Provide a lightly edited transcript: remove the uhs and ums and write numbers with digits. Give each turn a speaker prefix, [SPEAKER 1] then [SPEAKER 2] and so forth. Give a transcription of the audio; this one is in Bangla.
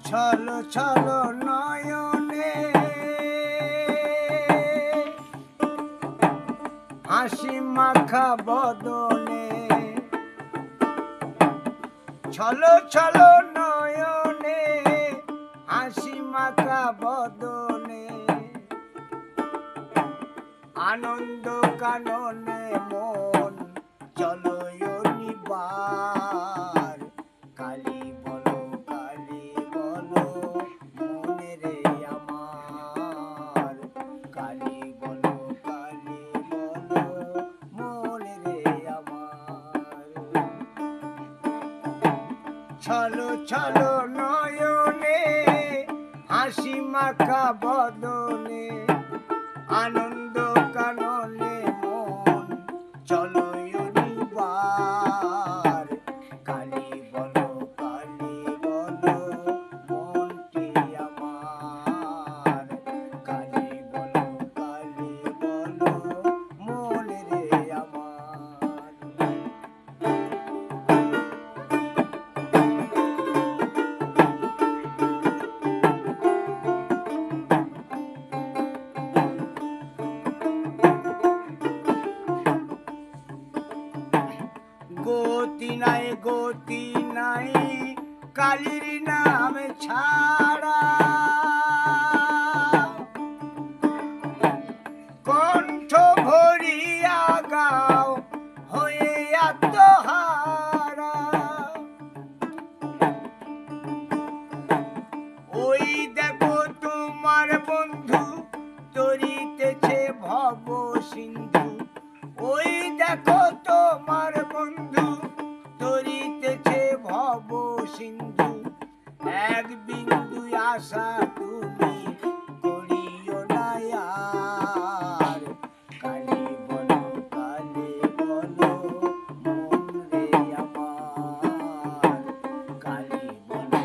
[SPEAKER 1] ছলো ছলো নয়নে হাসি মাখা বদনে, ছলো ছলো নয়নে হাসি মাখা বদনে, আনন্দ কাননে মন চলো নিবার। কালী বলো কালী বলো মনে রে আমার, কালী বলো মনে রে আমার। ছলো ছলো নয়নে হাসি মাখা বদনে, আনন্দ কাননে মন চলো নিবার। কালী বলো মনটি আমার, কালী বলো মনে রে আমার। গতি নাই কালীর নাম ছাড়া, কণ্ঠ ভরিয়া গাও হয়ে আত্মহারা। ওই দেখো তোমার বন্ধু তরিতেছে ভব সিন্ধু, ওই দেখো তোমার বন্ধু তরিতেছে ভব সিন্ধু। এক বিন্দু আশা তুমি করিও না আর, কালী বলো মন রে আমার, কালী বলো